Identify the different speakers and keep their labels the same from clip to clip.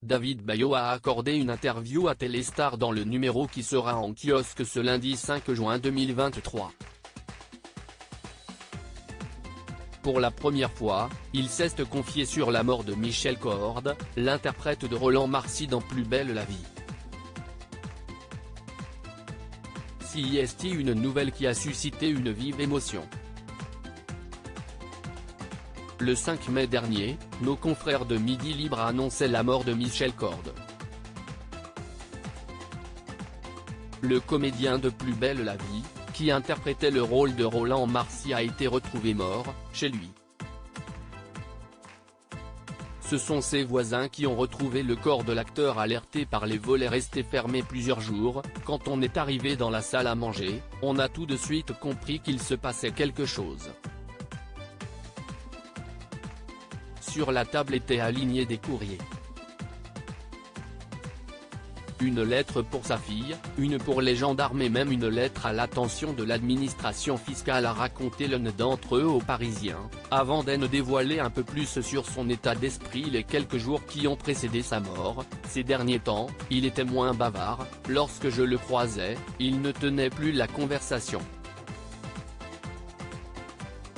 Speaker 1: David Bayo a accordé une interview à Téléstar dans le numéro qui sera en kiosque ce lundi 5 juin 2023. Pour la première fois, il s'est confié sur la mort de Michel Cordes, l'interprète de Roland Marcy dans Plus belle la vie. C'est une nouvelle qui a suscité une vive émotion. Le 5 mai dernier, nos confrères de Midi Libre annonçaient la mort de Michel Cordes. Le comédien de Plus belle la vie, qui interprétait le rôle de Roland Marcy, a été retrouvé mort, chez lui. Ce sont ses voisins qui ont retrouvé le corps de l'acteur alerté par les volets restés fermés plusieurs jours. Quand on est arrivé dans la salle à manger, on a tout de suite compris qu'il se passait quelque chose. Sur la table étaient alignés des courriers. Une lettre pour sa fille, une pour les gendarmes et même une lettre à l'attention de l'administration fiscale, a raconté l'un d'entre eux aux Parisiens, avant de dévoiler un peu plus sur son état d'esprit les quelques jours qui ont précédé sa mort. Ces derniers temps, il était moins bavard, lorsque je le croisais, il ne tenait plus la conversation.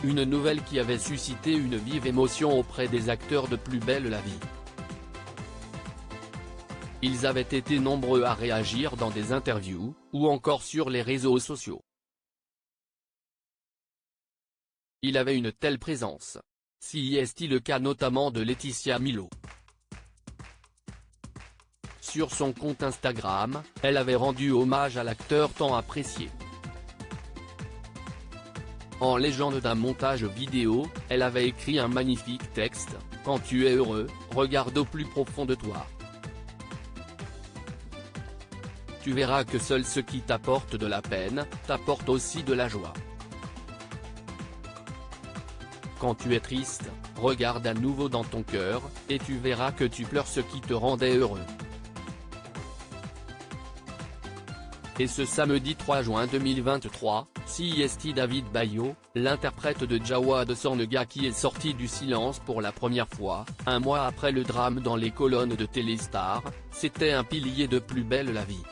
Speaker 1: Une nouvelle qui avait suscité une vive émotion auprès des acteurs de Plus belle la vie. Ils avaient été nombreux à réagir dans des interviews, ou encore sur les réseaux sociaux. Il avait une telle présence. C'est le cas notamment de Laetitia Milo. Sur son compte Instagram, elle avait rendu hommage à l'acteur tant apprécié. En légende d'un montage vidéo, elle avait écrit un magnifique texte: « Quand tu es heureux, regarde au plus profond de toi. Tu verras que seul ce qui t'apporte de la peine, t'apporte aussi de la joie. Quand tu es triste, regarde à nouveau dans ton cœur, et tu verras que tu pleures ce qui te rendait heureux. » Et ce samedi 3 juin 2023, David Bayo, l'interprète de Jawad Sornega, qui est sorti du silence pour la première fois, un mois après le drame dans les colonnes de Téléstar, c'était un pilier de Plus belle la vie.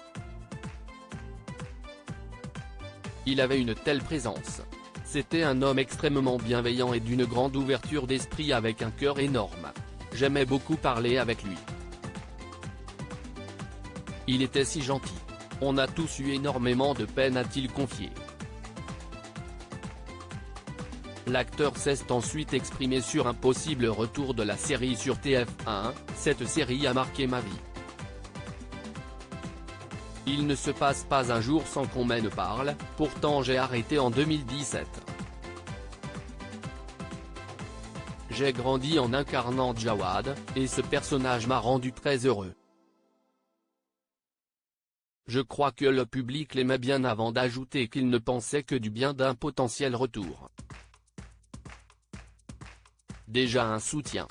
Speaker 1: Il avait une telle présence. C'était un homme extrêmement bienveillant et d'une grande ouverture d'esprit, avec un cœur énorme. J'aimais beaucoup parler avec lui. Il était si gentil. On a tous eu énormément de peine, a-t-il confié. L'acteur s'est ensuite exprimé sur un possible retour de la série sur TF1, « Cette série a marqué ma vie. Il ne se passe pas un jour sans qu'on m'en parle, pourtant j'ai arrêté en 2017. J'ai grandi en incarnant Jawad, et ce personnage m'a rendu très heureux. Je crois que le public l'aimait bien, avant d'ajouter qu'il ne pensait que du bien d'un potentiel retour. Déjà un soutien.